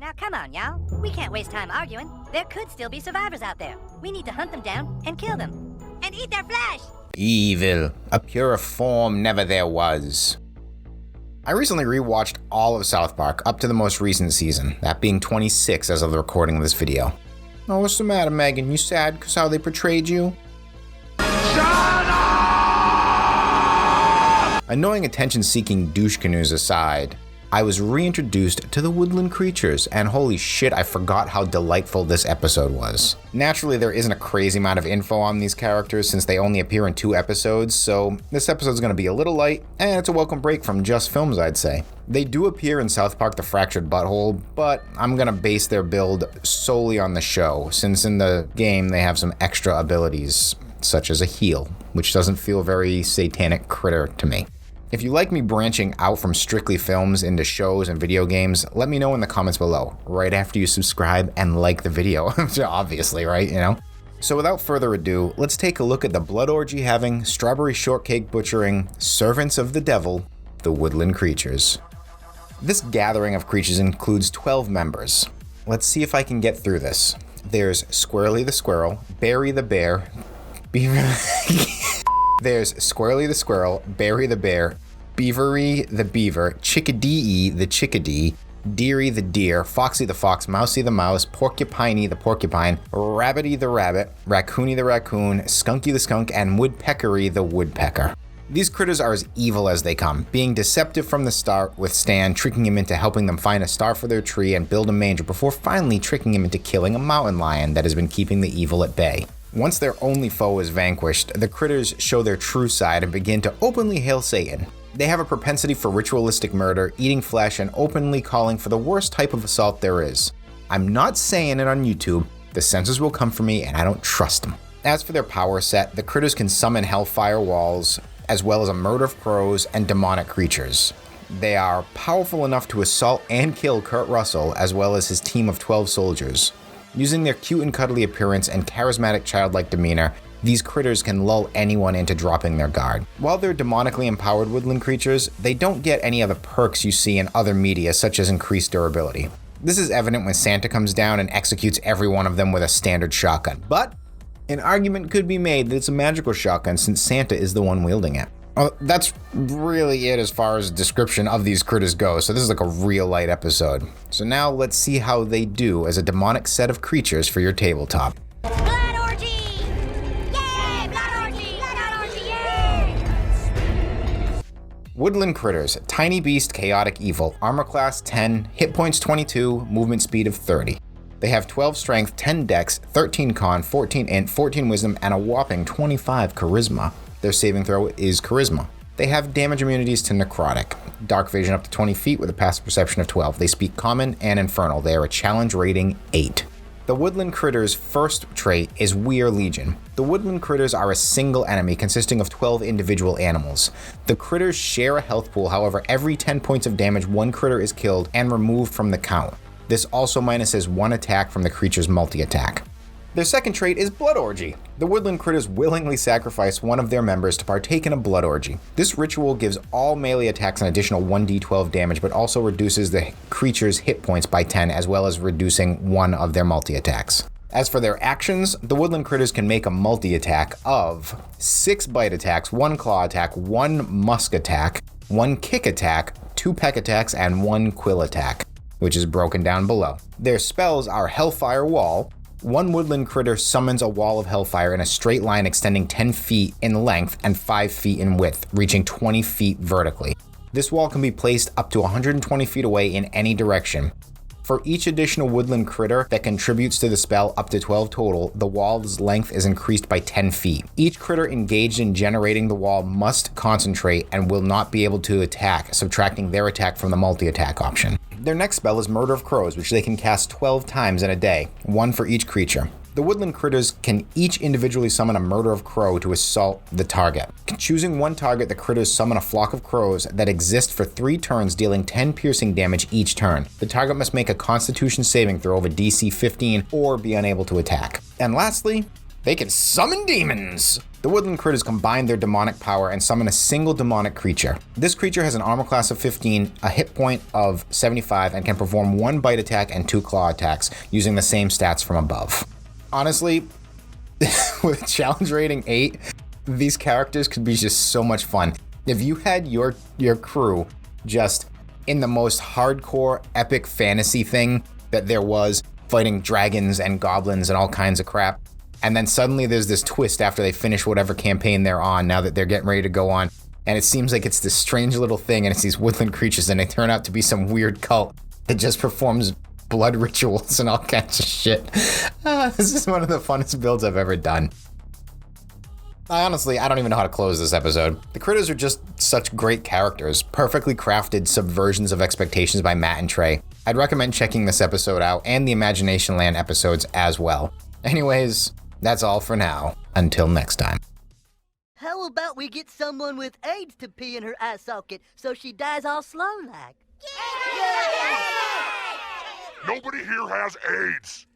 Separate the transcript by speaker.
Speaker 1: Now come on, y'all. We can't waste time arguing. There could still be survivors out there. We need to hunt them down and kill them. And eat their flesh!
Speaker 2: Evil. A purer form never there was. I recently rewatched all of South Park up to the most recent season, that being 26 as of the recording of this video. Oh, what's the matter, Megan? You sad because how they portrayed you? Shut up! Annoying attention-seeking douche canoes aside, I was reintroduced to the Woodland Creatures, and holy shit, I forgot how delightful this episode was. Naturally, there isn't a crazy amount of info on these characters since they only appear in 2 episodes, so this episode's gonna be a little light, and it's a welcome break from just films, I'd say. They do appear in South Park: The Fractured Butthole, but I'm gonna base their build solely on the show, since in the game they have some extra abilities, such as a heal, which doesn't feel very satanic critter to me. If you like me branching out from strictly films into shows and video games, let me know in the comments below, right after you subscribe and like the video. Obviously, right, you know? So without further ado, let's take a look at the blood orgy having, strawberry shortcake butchering, servants of the devil, the Woodland Creatures. This gathering of creatures includes 12 members. Let's see if I can get through this. There's Squirrely the Squirrel, Barry the Bear, Beaver... There's Squirrely the Squirrel, Barry the Bear, Beavery the Beaver, Chickadee the Chickadee, Deary the Deer, Foxy the Fox, Mousy the Mouse, Porcupiney the Porcupine, Rabbity the Rabbit, Raccoony the Raccoon, Skunky the Skunk, and Woodpeckery the Woodpecker. These critters are as evil as they come, being deceptive from the start with Stan tricking him into helping them find a star for their tree and build a manger before finally tricking him into killing a mountain lion that has been keeping the evil at bay. Once their only foe is vanquished, the critters show their true side and begin to openly hail Satan. They have a propensity for ritualistic murder, eating flesh, and openly calling for the worst type of assault there is. I'm not saying it on YouTube, the censors will come for me and I don't trust them. As for their power set, the critters can summon hellfire walls, as well as a murder of crows and demonic creatures. They are powerful enough to assault and kill Kurt Russell, as well as his team of 12 soldiers. Using their cute and cuddly appearance and charismatic childlike demeanor, these critters can lull anyone into dropping their guard. While they're demonically empowered woodland creatures, they don't get any of the perks you see in other media, such as increased durability. This is evident when Santa comes down and executes every one of them with a standard shotgun. But an argument could be made that it's a magical shotgun since Santa is the one wielding it. Well, that's really it as far as the description of these critters go, so this is like a real light episode. So now let's see how they do as a demonic set of creatures for your tabletop.
Speaker 1: Blood orgy! Yay! Blood orgy! Blood orgy! Yay!
Speaker 2: Woodland Critters, tiny beast, chaotic evil, armor class 10, hit points 22, movement speed of 30. They have 12 strength, 10 dex, 13 con, 14 int, 14 wisdom, and a whopping 25 charisma. Their saving throw is charisma. They have damage immunities to necrotic, dark vision up to 20 feet with a passive perception of 12. They speak common and infernal. They are a challenge rating 8. The Woodland Critters' first trait is We Are Legion. The Woodland Critters are a single enemy consisting of 12 individual animals. The critters share a health pool, however, every 10 points of damage, one critter is killed and removed from the count. This also minuses 1 attack from the creature's multi-attack. Their second trait is Blood Orgy. The Woodland Critters willingly sacrifice one of their members to partake in a blood orgy. This ritual gives all melee attacks an additional 1d12 damage, but also reduces the creature's hit points by 10, as well as reducing one of their multi-attacks. As for their actions, the Woodland Critters can make a multi-attack of 6 bite attacks, 1 claw attack, 1 musk attack, 1 kick attack, 2 peck attacks, and 1 quill attack, which is broken down below. Their spells are Hellfire Wall. One woodland critter summons a wall of hellfire in a straight line extending 10 feet in length and 5 feet in width, reaching 20 feet vertically. This wall can be placed up to 120 feet away in any direction. For each additional woodland critter that contributes to the spell, up to 12 total, the wall's length is increased by 10 feet. Each critter engaged in generating the wall must concentrate and will not be able to attack, subtracting their attack from the multi-attack option. Their next spell is Murder of Crows, which they can cast 12 times in a day, 1 for each creature. The woodland critters can each individually summon a Murder of Crow to assault the target. Choosing one target, the critters summon a flock of crows that exist for 3 turns, dealing 10 piercing damage each turn. The target must make a Constitution saving throw of a DC 15 or be unable to attack. And lastly, they can summon demons! The Woodland Critters combine their demonic power and summon a single demonic creature. This creature has an armor class of 15, a hit point of 75, and can perform 1 bite attack and 2 claw attacks using the same stats from above. Honestly, with challenge rating 8, these characters could be just so much fun. If you had your crew just in the most hardcore epic fantasy thing that there was, fighting dragons and goblins and all kinds of crap, and then suddenly there's this twist after they finish whatever campaign they're on, now that they're getting ready to go on, and it seems like it's this strange little thing and it's these woodland creatures and they turn out to be some weird cult that just performs blood rituals and all kinds of shit. This is one of the funnest builds I've ever done. Honestly, I don't even know how to close this episode. The Critters are just such great characters, perfectly crafted subversions of expectations by Matt and Trey. I'd recommend checking this episode out and the Imagination Land episodes as well. Anyways, that's all for now. Until next time.
Speaker 3: How about we get someone with AIDS to pee in her eye socket so she dies all slow like?
Speaker 4: Nobody here has AIDS.